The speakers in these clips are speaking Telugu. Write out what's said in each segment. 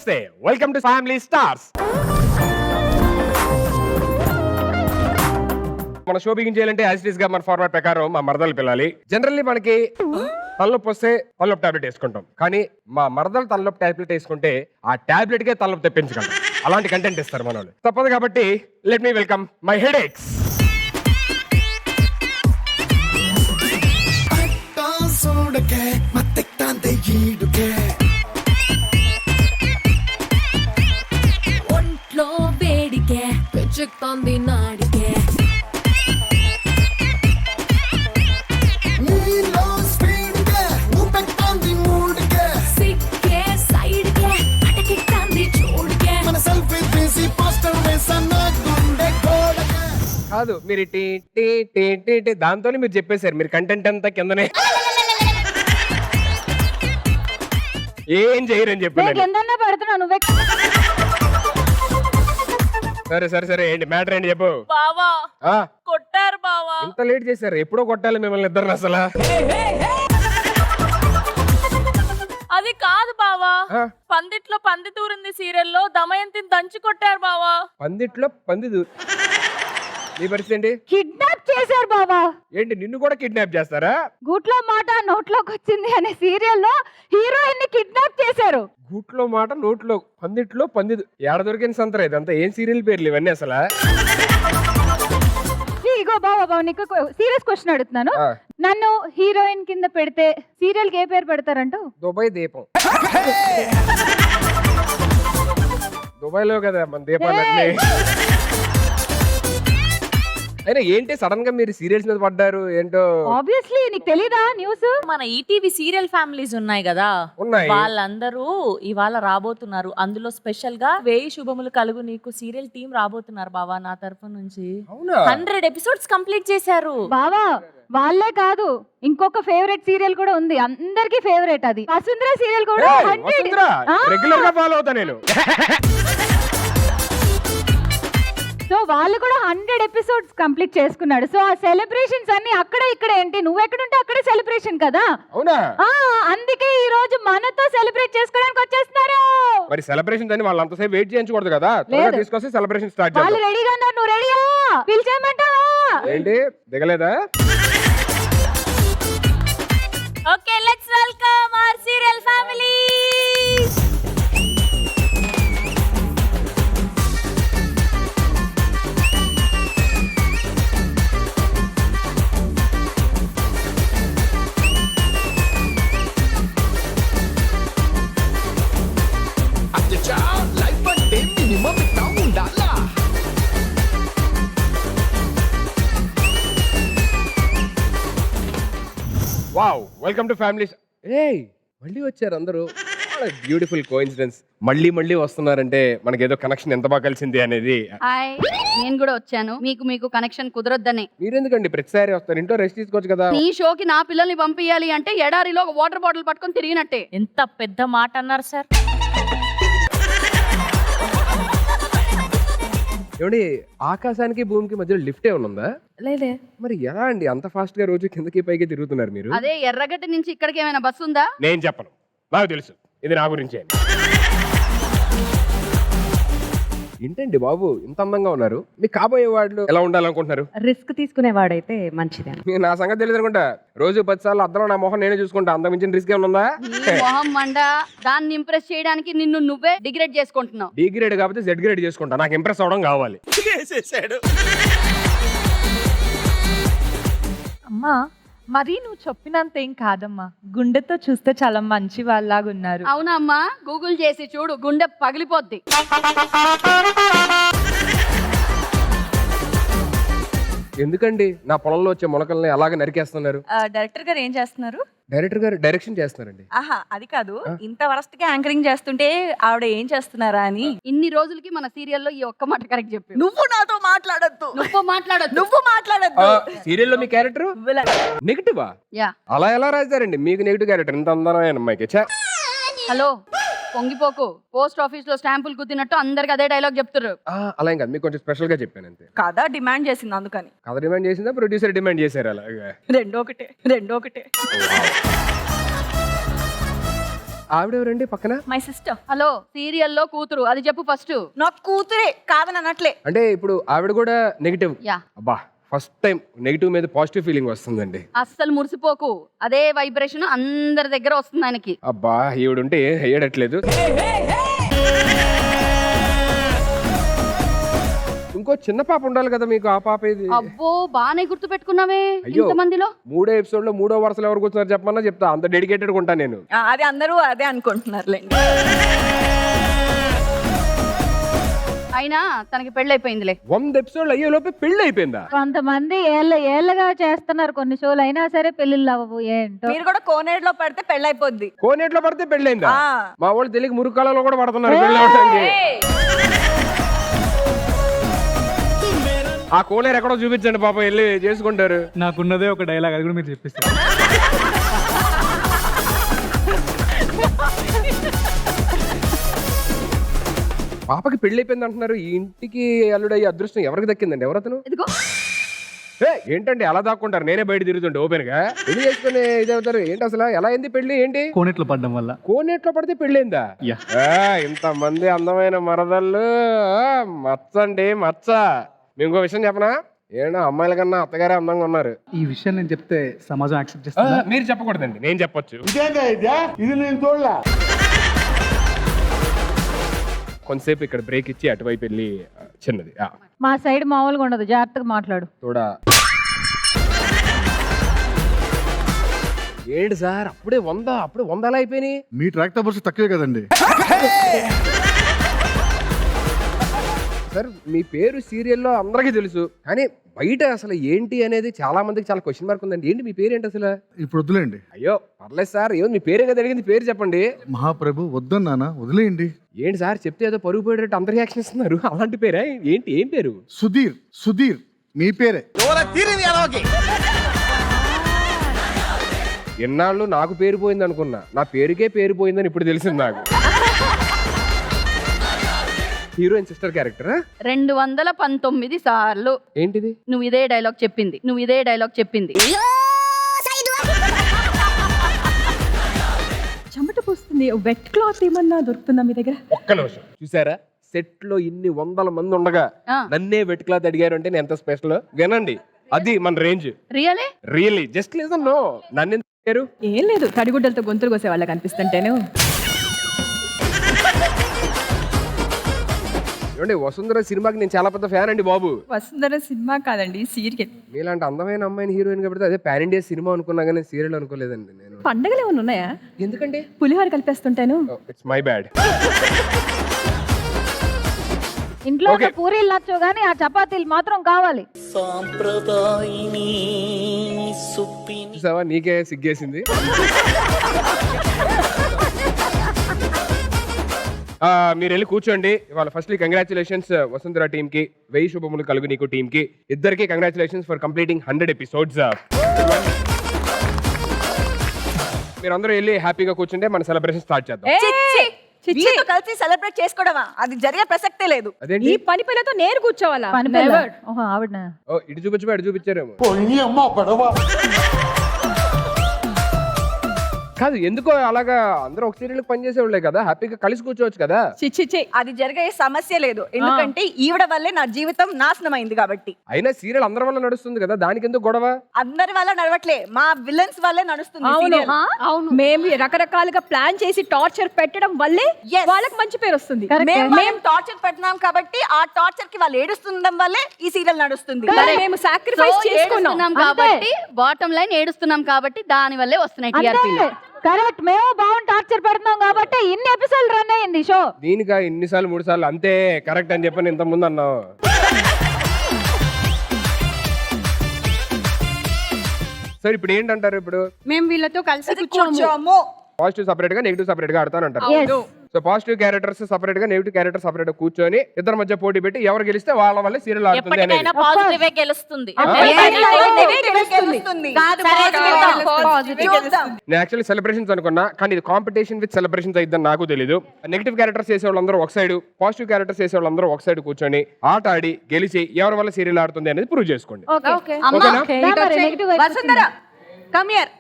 నమస్తే, వెల్కమ్ టు ఫ్యామిలీ స్టార్స్. మన షో బిగిన్ చేయాలంటే యాజ్ గా మన ఫార్మాట్ ప్రకారం మా మరదలు పిల్లాలి. జనరల్లీ మనకి తలనొప్పి వస్తే తలనొప్పి టాబ్లెట్ వేసుకుంటాం, కానీ మా మరదలు తలనొప్పి టాబ్లెట్ వేసుకుంటే ఆ టాబ్లెట్ కే తలనొప్పి తెప్పించగలం. అలాంటి కంటెంట్ ఇస్తారు మన వాళ్ళు. తప్పదు కాబట్టి let me welcome my head aches. ఒంట్లో వేడికే పెంచుతోంది నాడికే సిక్కే సైడ్కే అటకెట్టాంది చూడుకే కాదు, మీరు టీ టీ టీ టీ టీ దాంతోనే మీరు చెప్పేశారు. మీరు కంటెంట్ అంతా కిందనే ఏం చేయరని చెప్పాను. ఎందన్నా పెడుతున్నావు నువ్వే. సరే సరే సరే, ఏంటి మ్యాటర్ ఏంటి చెప్పు. బావా ఆ, కొట్టారు బావా. ఇంత లేట్ చేశారు, ఎప్పుడో కొట్టాలి మిమ్మల్ని ఇద్దరు అసలు. అది కాదు బావా, ఆ, పందిట్లో పంది తూరింది సీరియల్లో దమయంతిని దంచి కొట్టారు బావా. పందిట్లో పంది నీ పరిస్థితి ఏంటి? కిడ్నాప్ చేశారు బాబా. ఏంటి నిన్ను కూడా కిడ్నాప్ చేస్తారా? గూట్లో మాట నోట్లోకి వచ్చింది అనే సీరియల్లో హీరోయిన్ ని కిడ్నాప్ చేశారు. గూట్లో మాట నోట్లో, పందిట్లో పంది. ఏడ దొరికిన సంతరా ఇదంతా? ఏం సీరియల్ పేర్లు ఇవన్నీ అసలు? ఇగో బాబా, నీకు సీరియస్ క్వశ్చన్ అడుగుతున్నాను. ఆ, నన్ను హీరోయిన్ కింద పెడితే సీరియల్ కి ఏ పేరు పెడతారంటూ? దుబాయ్ దీపం. దుబాయ్ లో కదా మన దీపాలన్నీ. అయినా ఏంటి సడన్ గా మీరు సీరియల్స్ మీద పడ్డారు ఏంటో? ఆబ్వియస్లీ నీకు తెలీదా న్యూస్? మన ఈటీవీ సీరియల్ ఫ్యామిలీస్ ఉన్నాయి కదా, ఉన్నాయి. వాళ్ళందరూ ఇవాళ రాబోతున్నారు. అందులో స్పెషల్ గా 1000 శుభములు కలుగు నీకు సీరియల్ టీం రాబోతున్నారు బావా నా తరఫు నుంచి. అవునా? 100 ఎపిసోడ్స్ కంప్లీట్ చేశారు బావా వాళ్ళే కాదు, ఇంకొక ఫేవరెట్ సీరియల్ కూడా ఉంది, అందరికి ఫేవరెట్. అది వసుంధర సీరియల్ కూడా 100. రెగ్యులర్ గా ఫాలో అవుతా నేను. సో వాళ్ళు కూడా 100 ఎపిసోడ్స్ కంప్లీట్ చేసుకున్నాడు. సో ఆ సెలబ్రేషన్స్ అన్ని అక్కడ ఇక్కడ ఏంటి, నువ్వు ఎక్కడుంటే అక్కడే సెలబ్రేషన్ కదా. అవునా? అందుకే ఈ రోజు మనతో సెలబ్రేట్ చేసుకోవడానికి వచ్చేస్తున్నారు. మరి సెలబ్రేషన్ అని వాళ్ళు అంతసేపు వెయిట్ చేయించకూడదు కదా, త్వరగా తీసుకొస్తే సెలబ్రేషన్ స్టార్ట్ వాళ్ళు చేద్దాం. రెడీగా ఉన్నారు, నువ్వు రెడీయా? పిలిచేయమంటావా? ఏంటి దిగలేదా? Okay, let's welcome our serial family. Wow, welcome to family. ఏయ్ మళ్ళీ వచ్చారు అందరూ. Beautiful coincidence. మళ్ళీ మళ్ళీ వస్తున్నారంటే మనకేదో కనెక్షన్ ఎంత బాగా కలిసింది అనేది. హాయ్, నేను కూడా వచ్చాను. మీకు కనెక్షన్ కుదరొద్దనే. మీరెందుకండి ప్రతిసారి వస్తారు? ఇంట్లో రెస్ట్ తీసుకోవచ్చు కదా. నీ షోకి నా పిల్లల్ని పంపించాలి అంటే ఎడారిలో ఒక వాటర్ బాటిల్ పట్టుకొని తిరిగినట్టే. ఎంత పెద్ద మాట అన్నారు సార్. ఏమండి, ఆకాశానికి భూమికి మధ్యలో లిఫ్ట్ ఏమైనా ఉందా? లేదే. మరి ఎలా అండి అంత ఫాస్ట్ గా రోజు కిందకి పైకి తిరుగుతున్నారు మీరు? అదే ఎర్రగడ్డ నుంచి ఇక్కడికి ఏమైనా బస్సు ఉందా? నేను చెప్పను, నాకు తెలుసు. ఇది నా గురించే. ఏంటండి బాబు ఇంత అందంగా ఉన్నారు, మీకు కాబోయే వాళ్ళు ఎలా ఉండాలనుకుంటున్నారు? రిస్క్ తీసుకునేవాడైతే మంచిదే. మీకు నా సంగతి తెలియదు అనుకుంటా. రోజు 10 సార్లు అద్దం నా మొహం నేనే చూసుకుంటా. అంత మించిన రిస్క్ ఏమైనా ఉందా? నీ మొహం మండ. దాన్ని ఇంప్రెస్ చేయడానికి నిన్ను నువ్వే డిగ్రేడ్ చేసుకుంటున్నావు. డి గ్రేడ్ కాకపోతే జెడ్ గ్రేడ్ చేసుకుంటా. నాకు ఇంప్రెస్ అవడం కావాలి. అమ్మా మరి నువ్వు చెప్పినంత ఏం కాదమ్మా, గుండెతో చూస్తే చాలా మంచి వాళ్ళలాగా ఉన్నారు. అవునా అమ్మా? గూగుల్ చేసి చూడు, గుండె పగిలిపోద్ది. ఎందుకండి నా పొలంలో వచ్చే మొలకల్ని అలాగే నరికేస్తున్నారు? డైరెక్టర్ గారు ఏం చేస్తున్నారు? డైరెక్టర్ గారు డైరెక్షన్ చేస్తున్నారండి. ఆహా, అది కాదు, ఇంత వరస్ట్ గా యాంకరింగ్ చేస్తుంటే ఆవిడ ఏం చేస్తున్నారా అని. ఇన్ని రోజులకి మన సీరియల్లో ఈ ఒక్క మాట కరెక్ట్ చెప్పి. నువ్వు నాతో మాట్లాడొద్దు. నువ్వు మాట్లాడొద్దు. సీరియల్ లో మీ క్యారెక్టర్ నెగిటివా? యా. అలా ఎలా రాశారండి మీకు నెగిటివ్ క్యారెక్టర్? ఇంత అందమైన అమ్మాయికి. హలో, పొంగిపోకు. పోస్ట్ ఆఫీస్ లో స్టాంపులు కుట్టినట్టు అందరికి అదే డైలాగ్ చెప్తారు. అలా ఏం కాదు, మీకు కొంచెం స్పెషల్ గా చెప్పాను అంతే. కథ డిమాండ్ చేసింది అందుకని. కథ డిమాండ్ చేసిందా ప్రొడ్యూసర్ డిమాండ్ చేశారు? అలాగే రెండో ఒకటే. ఆవిడెవరండి పక్కన? My sister. హలో సీరియల్లో కూతురు అది చెప్పు ఫస్ట్. నాకు కూతురే కాదని అనట్లే. అంటే ఇప్పుడు ఆవిడ కూడా నెగిటివ్. యా. అబ్బా ఫస్ట్ టైం నెగిటివ్ మీద పాజిటివ్ ఫీలింగ్ వస్తుందండి. అస్సలు మురిసిపోకు, అదే వైబ్రేషన్ అందరి దగ్గర వస్తుంది ఆయనకి. అబ్బా ఈవిడుంటే వేయడట్లేదు. ఇంకో చిన్న పాప ఉండాలి కదా మీకు, ఆ పాప ఇది. అబ్బో బానే గుర్తు పెట్టుకున్నావే. అయ్యో. ఇంతమందిలో 3 ఎపిసోడ్ లో 3వ వరుసలో ఎవరు కూర్చున్నారు చెప్పమన్నా చెప్తా, అంత డెడికేటెడ్ ఉంటాను నేను. అది అందరూ అదే అనుకుంటున్నారులేండి. అయినా తనకి పెళ్ళైపోయిందిలే. 100 ఎపిసోడ్లు అయ్యే లోపే పెళ్లి అయిపోయిందా? కొంతమంది ఏళ్ళగా చేస్తున్నారు కొన్ని షోలు, అయినా సరే పెళ్లిళ్ళు అవ్వవు. ఏంటో మీరు కూడా కోనేరులో పడితే పెళ్ళైపోద్ది. కోనేట్లో పడితే పెళ్ళైందా? ఆ. మా వాళ్ళు తెలియక మురుకాలలో కూడా పడుతున్నారు పెళ్లి అవడానికి. ఆ కోనేరు ఎక్కడో చూపించండి పాప, వెళ్ళి చేసుకుంటారు. నాకున్నదే ఒక డైలాగ్, అది కూడా మీరు చెప్పిస్తారు. పాపకి పెళ్లి అయిపోయింది అంటున్నారు, ఈ ఇంటికి అల్లుడయ్యే అదృష్టం ఎవరికి దక్కిందండి? ఎవరతను? ఇదిగో ఏంటండి అలా దాక్కుంటారు? నేనే బయట తిరుగుతుంటే ఓపెన్ గా పెళ్లి చేసుకుని ఇదవుతారు ఏంటి అసలు? ఎలా అయింది పెళ్లి? ఏంటి కోనేట్లో పడ్డం వల్ల. కోనేట్లో పడితే పెళ్ళైందా? యా. ఇంతమంది అందమైన మరదళ్ళు, మచ్చండి మచ్చ. మీ ఇంకో విషయం చెప్పనా? ఏంటో అమ్మాయిల కన్నా అత్తగారే అందంగా ఉన్నారు. ఈ విషయం నేను చెప్తే సమాజం యాక్సెప్ట్ చేస్తుంది. మీరు చెప్పకూడదండి, నేను చెప్పొచ్చు. కొంతసేపు ఇక్కడ బ్రేక్ ఇచ్చి అటువైపు వెళ్ళి చిన్నది మా సైడ్ మామూలుగా ఉండదు, జాగ్రత్తగా మాట్లాడు. చూడా. ఏంటి సార్ అప్పుడే 100 అలా అయిపోయినాయి? మీ ట్రాక్టర్ బస్సు తక్కువే కదండి. సార్ మీ పేరు సీరియల్లో అందరికీ తెలుసు, కానీ బయట అసలు ఏంటి అనేది చాలా మందికి చాలా క్వశ్చన్ మార్క్ ఉందండి. ఏంటి మీ పేరు ఏంటి అసలు? ఇప్పుడు వదిలేయండి. అయ్యో పర్లేదు సార్, ఏమో మీ పేరే కదా అడిగింది, పేరు చెప్పండి. మహాప్రభు వద్దన్నానా, వదిలేయండి. ఏంటి సార్ చెప్తే ఏదో పరుగు పోయేటట్టు అందరు రియాక్షన్ ఇస్తున్నారు, అలాంటి పేరా ఏంటి? ఏం పేరు? సుధీర్ మీ పేరే. ఎన్నాళ్ళు నాకు పేరు పోయింది అనుకున్నా, నా పేరుకే పేరు పోయిందని ఇప్పుడు తెలిసింది నాకు. Heroine sister క్యారెక్టరా? 219 సార్లు. ఏంటిది? నువ్వు ఇదే డైలాగ్ చెప్పింది. చెమట పోస్తుంది. వెట్ క్లాత్ ఏమన్నా దొరుకుతుందా మీ దగ్గర? ఒక్క నిమిషం. చూసారా సెట్ లో ఇన్ని 100 మంది ఉండగా ఆ. నన్నే వెట్ క్లాత్ అడిగారు అంటే నేను ఎంత స్పెషల్ వినండి. అది మన range. Really just listen. No నన్ను ఎందుకు అడిగారు? ఏం లేదు, తడిగుడ్డలతో గొంతులు కోసే వాళ్ళకి అనిపిస్తుంటేను. ఏమండి వసుంధర సినిమాకి నేను చాలా పెద్ద ఫ్యాన్ అండి బాబు. వసుంధర సినిమా కాదండి, సీరియల్. మీలాంటి అందమైన అమ్మాయిని హీరోయిన్ కాబట్టి అదే పాన్ ఇండియా సినిమా అనుకున్నా కానీ సీరియల్ అనుకోలేదండి నేను. పండగలు ఏమైనా ఉన్నాయా? ఎందుకంటే పులిహోర కలిపేస్తుంటాను. It's my bad. ఇంట్లో ఉన్న పూరీలు నచ్చవు కానీ ఆ చపాతీలు మాత్రం కావాలి. చూసావా నీకే సిగ్గేసింది. మీరు వెళ్ళి కూర్చోండి. ఇవాళ ఫస్ట్లీ కంగ్రాచులేషన్స్ వసుంధర టీమ్ కి, 1000 శుభములు కలుగు నీకు టీమ్ కి, ఇద్దరికి కంగ్రాచులేషన్స్ ఫర్ కంప్లీటింగ్ 100 ఎపిసోడ్స్. మీరందరూ వెళ్ళి హ్యాపీగా కూర్చుంటే మన సెలబ్రేషన్ స్టార్ట్ చేద్దాం. వీళ్ళతో కలిసి సెలబ్రేట్ చేసుకోవడమా? అది జరిగే ప్రసక్తే లేదు. అదేంటి? ఈ పని పిల్లతో నేను కూర్చోవాలా? పని పిల్ల. ఓహో ఆవిడ. ఓ ఇటు చూపించు అటు చూపించారేమో. కాదు ఎందుకో అలాగా, అందరూ ఒక సీరియల్ పనిచేసేవాళ్ళే కదా, హ్యాపీగా కలిసి కూర్చోవచ్చు కదా. చిచ్చి అది జరిగే సమస్య లేదు, ఎందుకంటే ఈవిడ వల్లే నా జీవితం నాశనం అయింది కాబట్టి. అయినా సీరియల్ అందరి వల్ల నడుస్తుంది కదా, దానికి ఎందుకు గొడవ? అందరి వల్ల నడవట్లే, మా విలన్స్ వల్లే నడుస్తుంది. అవును. మేము రకరకాలుగా ప్లాన్ చేసి టార్చర్ పెట్టడం వల్లే వాళ్ళకి మంచి పేరు వస్తుంది. మేము టార్చర్ పెట్టినాం కాబట్టి ఆ టార్చర్ కి వాళ్ళు ఏడుస్తుండడం వల్లే ఈ సీరియల్ నడుస్తుంది. మేము సాక్రిఫైస్ చేసుకున్నాం కాబట్టి, బాటమ్ లైన్ ఏడుస్తున్నాం కాబట్టి దాని వల్లే వస్తున్నాయి టీఆర్పీలు. కరెక్ట్, మేము బాగుంది టార్చర్ పెడుతున్నాం కాబట్టి ఇన్ని ఎపిసోడ్ రన్ అయ్యింది షో. దీనికా ఇన్నిసార్లు 3 సార్లు అంతే కరెక్ట్ అని చెప్పని ఇంత ముందు అన్నావు. సరే ఇప్పుడు ఏంటంటారు? ఇప్పుడు మేము వీళ్ళతో కలిసి కూర్చోము. పాజిటివ్ సపరేట్ గా నెగిటివ్ సపరేట్ గా ఆడతానంటారు. సో పాజిటివ్ క్యారెక్టర్స్ సపరేట్ గా, నెగిటివ్ క్యారెక్టర్ సపరేట్ గా కూర్చొని ఇద్దరు మధ్య పోటీ పెట్టి ఎవరు గెలిస్తే వాళ్ళ వల్ల సీరియల్ ఆడుతుంది అనేది. ఎప్పటికైనా పాజిటివ్ గెలుస్తుంది. నేను యాక్చువల్లీ సెలబ్రేషన్స్ అనుకున్నా, కానీ ఇది కాంపిటీషన్ విత్ సెలబ్రేషన్స్ అయిద్దని నాకు తెలీదు. నెగిటివ్ క్యారెక్టర్స్ చేసే వాళ్ళందరూ ఒక సైడ్, పాజిటివ్ క్యారెక్టర్స్ చేసే వాళ్ళందరూ ఒక సైడ్ కూర్చొని ఆట ఆడి గెలిచి ఎవరి వల్ల సీరియల్ ఆడుతుంది అనేది ప్రూవ్ చేసుకోండి. Vasundhara come here.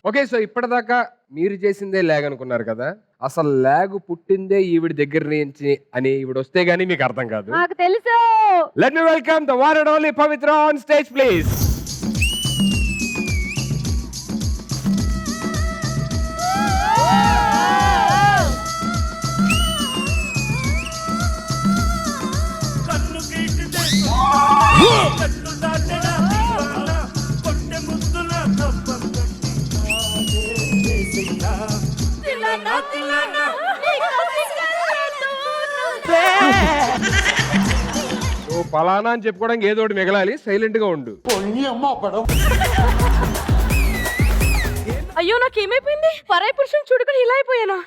Okay, so ఇప్పటిదాకా మీరు చేసిందే ల్యాగ్ అనుకున్నారు కదా, అసలు ల్యాగ్ పుట్టిందే ఈవిడ దగ్గర నుంచి అని ఈవిడ వస్తే గానీ మీకు అర్థం కాదు. నాకు తెలుసు. Let me welcome the one and only Pavitra on stage please. ఓ పలానా అని చెప్పుకోవడానికి ఏదో ఒకటి మిగలాలి, సైలెంట్ గా ఉండు. అయ్యో నాకేమైపోయింది? పరాయి పురుషుని చూడుకొని ఇలా అయిపోయానా?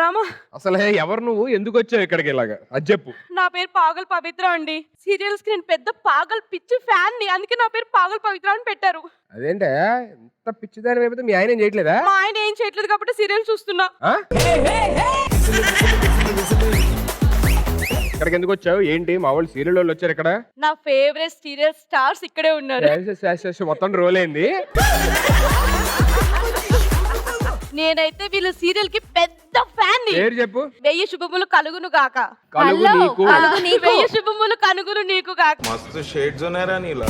రామ అసలు ఎవరు నువ్వు, ఎందుకు వచ్చావు ఇక్కడికి ఇలాగా, అది చెప్పు. నా పేరు పాగల్ పవిత్ర అండి. సీరియల్స్ కి నేను పెద్ద పాగల్ పిచ్చి ఫ్యాన్ ని, అందుకే నా పేరు పాగల్ పవిత్ర అని పెట్టారు. అదేంటే ఎంత పిచ్చిదాని అయిపోతే మీ ఆయన ఏం చేయట్లేదా? మా ఆయన ఏం చేయట్లేదు కాబట్టి సీరియల్ చూస్తున్నా. ఆ? ఇక్కడికి ఎందుకు వచ్చావు? ఏంటి మా వాళ్ళు సీరియల్ వాళ్ళు వచ్చారు ఇక్కడ? నా ఫేవరెట్ సీరియల్ స్టార్స్ ఇక్కడే ఉన్నారు. మొత్తం రోల్ అయింది. నేనైతే వీళ్ళ సీరియల్ కి పెద్ద ఫ్యాన్ ని. పేరు చెప్పు. 1000 శుభములు కలుగును గాక. కలుగు నీకు. 1000 శుభములు కనుగును నీకు గాక. मस्त शेड्स ఉన్నారా నీలా?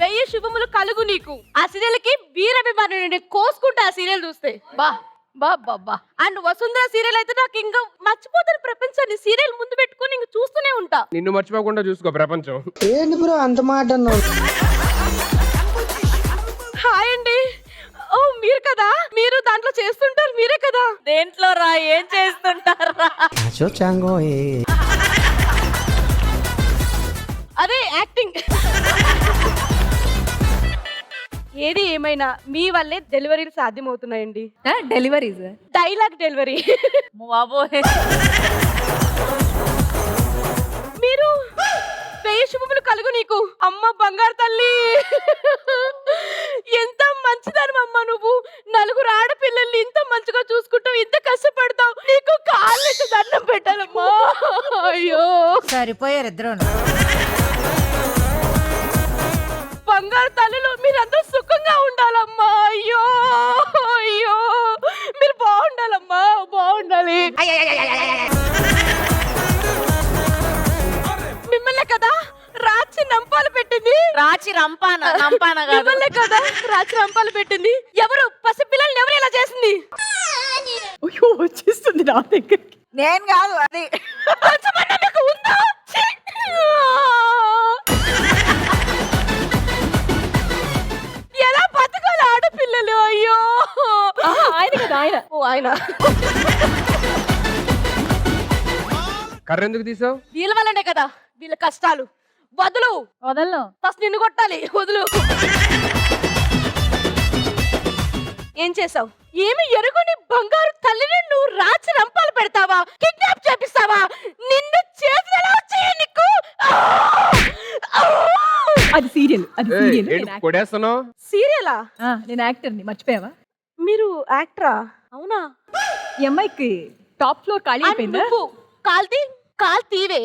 1000 శుభములు కలుగు నీకు. ఆ సీరియల్ కి వీరభిమాని కోసుకుంటా ఆ సీరియల్ చూస్తే. బా బా బా బా. అండ్ వసుంధర సీరియల్ అయితే నాకు ఇంకా మర్చిపోతాను ప్రపంచాన్ని. సీరియల్ ముందు పెట్టుకొని ఇంక చూస్తూనే ఉంటా. నిన్ను మర్చిపోకుండా చూసుకో ప్రపంచం. ఏంటి బ్రో అంత మాట అన్నావు? హాయ్ అండి. ఓ మీరు కదా, మీరు దాంట్లో చేస్తుంటారు, మీరే కదా? దేంట్లో రా, ఏం చేస్తుంటారా? అదే యాక్టింగ్. ఏది ఏమైనా మీ వల్లే డెలివరీలు సాధ్యమవుతున్నాయండి. Deliveries dialogue delivery. బాబోయ్, మీరు 1000 శుభములు కలుగు నీకు. అమ్మ బంగారు తల్లి, ఎంత మంచిదాని అమ్మ నువ్వు. 4 ఆడపిల్లల్ని ఇంత మంచిగా చూసుకుంటావు, ఇంత కష్టపడతావు. నీకు కాళ్ళెత్తి దండం పెట్టాలమ్మా. అయ్యో సరిపోయారు ఇద్దరు. బంగారు తల్లులు మీరందరూ సుఖంగా ఉండాలమ్మా. అయ్యో అయ్యో మీరు బాగుండాలమ్మా, బాగుండాలి. మిమ్మల్నే కదా రాచి నంపాలు పెట్టింది. రాచి రంపాన కాదు. మిమ్మల్నే కదా రాచి రంపాలు పెట్టింది. ఎవరు పసిపిల్లల్ని ఎవరు ఇలా చేసింది? అయ్యో వచ్చేస్తుంది నా దగ్గరికి. నేను కాదు అది. పంచమన్న మీకు ఉందా? ఛీ! ఎలా బతకాలి ఆడపిల్లలు? అయ్యో ఆయన కదా ఆయన. ఓ ఆయన. కర్ర ఎందుకు తీసావు? వీళ్ళ వల్లనే కదా వీళ్ళ కష్టాలు. వదులు వదలను. ఫస్ట్ నిన్ను కొట్టాలి. వదులు. ఏం చేసావు? ఏమి ఎరుగుని బంగారు తల్లిని నువ్వు రాచి రంపాలు పెడతావా? కిడ్నాప్ చేపిస్తావా? నిన్ను చేతులు ఎలా వచ్చాయి నీకు? అది సీరియల్, అది ఏయ్, సీరియల్. ఏంటి కొడేస్తున్నావు? సీరియలా? నేను యాక్టర్ ని, మర్చిపోయావా? మీరు యాక్టరా? అవునా? ఈ అమ్మాయికి టాప్ ఫ్లోర్ ఖాళీ అయిపోయిందా? నువ్వు కాల్ తీవే.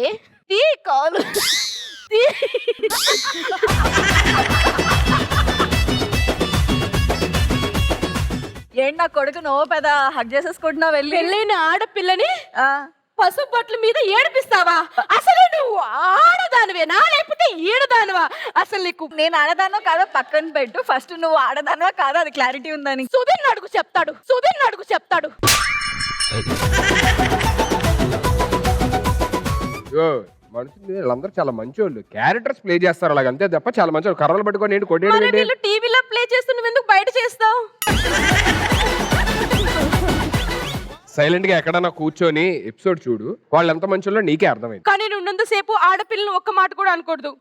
తీ కాలు తీ. ఏంటి నా కొడుకు నువ్వు పెద్ద హక్ చేసేసుకుంటున్నావు వెళ్ళి? పెళ్ళైన ఆడపిల్లని పసుపు బొట్ల మీద ఏడిపిస్తావా? అసలు నువ్వు ఆడదానివేనా లేకపోతే ఈడదానివా? అసలు నీకు నేను ఆడదానో కాదో పక్కన పెట్టు. ఫస్ట్ నువ్వు ఆడదానో కాదో అది క్లారిటీ ఉందని. సుధీర్ అడుగు చెప్తాడు. మనుషులు వీళ్ళందరూ చాలా మంచి వాళ్ళు, క్యారెక్టర్స్ ప్లే చేస్తారు అలాగ, అంతే తప్ప చాలా మంచి వాళ్ళు. కర్రలు పట్టుకొని ఏంటి కొట్టేయడం మరి ఏంటి? వీళ్ళు టీవీలో ప్లే చేస్తూ నువ్వెందుకు బయట చేస్తావు? సైలెంట్ గా ఎక్కడన్నా కూర్చొని ఎపిసోడ్ చూడు, వాళ్ళు ఎంత మంచి వాళ్ళో నీకే అర్థమైంది. కానీ నువ్వు ఉన్నంతసేపు ఆడపిల్లని ఒక్క మాట కూడా అనకూడదు.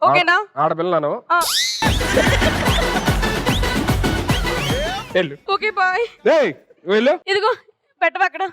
ఓకేనా? ఆడపిల్లలను ఆ. వెళ్ళు. Okay bye. ఏయ్, వెళ్ళు. ఇదిగో పెట్టవక్కడ.